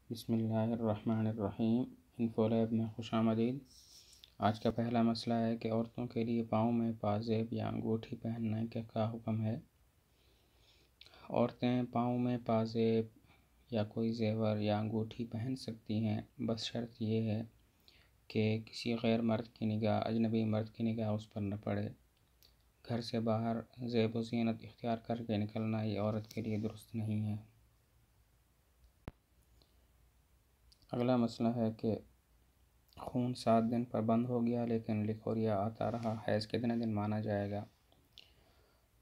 بسم اللہ الرحمن الرحیم۔ انفو لیب میں خوش آمدید۔ آج کا پہلا مسئلہ ہے کہ عورتوں کے لیے پاؤں میں پازیب یا انگوٹھی پہننے کا کیا حکم ہے۔ عورتیں پاؤں میں پازیب یا کوئی زیور یا انگوٹھی پہن سکتی ہیں، بس شرط یہ ہے کہ کسی غیر مرد کی نگاہ، اجنبی مرد کی نگاہ اس پر نہ پڑے۔ گھر سے باہر زیب و زینت اختیار کر کے نکلنا یہ عورت کے لیے درست نہیں ہے۔ اگلا مسئلہ ہے کہ خون 7 دن پر بند ہو گیا لیکن لکوریا آتا رہا، حیض کتنے دن مانا جائے گا؟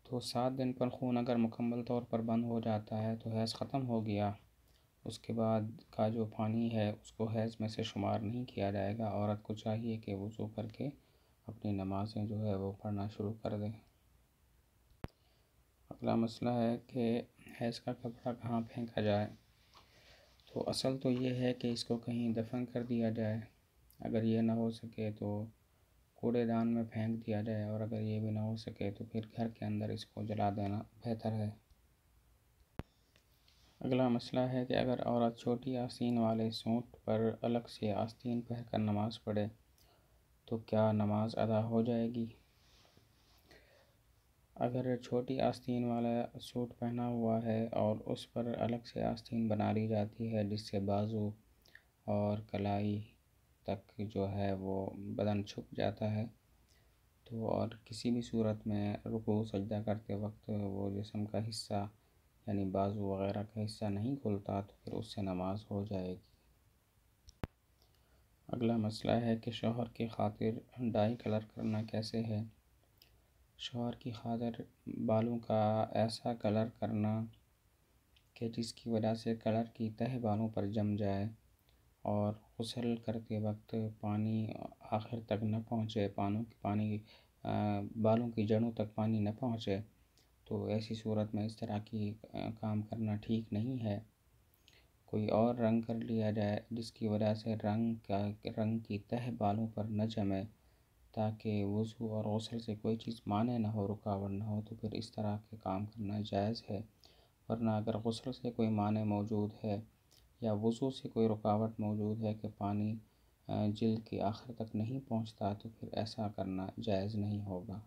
تو 7 دن پر خون اگر مکمل طور پر بند ہو جاتا ہے تو حیض ختم ہو گیا، اس کے بعد کا جو پانی ہے اس کو حیض میں سے شمار نہیں کیا جائے گا۔ عورت کو چاہیے کہ وضو کر کے اپنی نمازیں جو ہے وہ پڑھنا شروع کر دیں۔ اگلا مسئلہ ہے کہ حیض کا کپڑا کہاں پھینکا جائے؟ تو اصل تو یہ ہے کہ اس کو کہیں دفن کر دیا جائے، اگر یہ نہ ہو سکے تو کوڑے دان میں پھینک دیا جائے، اور اگر یہ بھی نہ ہو سکے تو پھر گھر کے اندر اس کو جلا دینا بہتر ہے۔ اگلا مسئلہ ہے کہ اگر عورت چھوٹی آستین والے سوٹ پر الگ سے آستین پہن کر نماز پڑھے تو کیا نماز ادا ہو جائے گی؟ اگر چھوٹی آستین والا سوٹ پہنا ہوا ہے اور اس پر الگ سے آستین بنا لی جاتی ہے جس سے بازو اور کلائی تک جو ہے وہ بدن چھپ جاتا ہے، تو اور کسی بھی صورت میں رکوع سجدہ کرتے وقت وہ جسم کا حصہ یعنی بازو وغیرہ کا حصہ نہیں کھلتا تو پھر اس سے نماز ہو جائے گی۔ اگلا مسئلہ ہے کہ شوہر کی خاطر ڈائی کلر کرنا کیسے ہے؟ شوہر کی خاطر بالوں کا ایسا کلر کرنا کہ جس کی وجہ سے کلر کی تہ بالوں پر جم جائے اور غسل کرتے وقت پانی آخر تک نہ پہنچے، بالوں کی جڑوں تک پانی نہ پہنچے، تو ایسی صورت میں اس طرح کی کام کرنا ٹھیک نہیں ہے۔ کوئی اور رنگ کر لیا جائے جس کی وجہ سے رنگ کی تہ بالوں پر نہ جمے، تاکہ وضو اور غسل سے کوئی چیز مانع نہ ہو، رکاوٹ نہ ہو، تو پھر اس طرح کے کام کرنا جائز ہے۔ ورنہ اگر غسل سے کوئی مانع موجود ہے یا وضو سے کوئی رکاوٹ موجود ہے کہ پانی جلد کی آخر تک نہیں پہنچتا تو پھر ایسا کرنا جائز نہیں ہوگا۔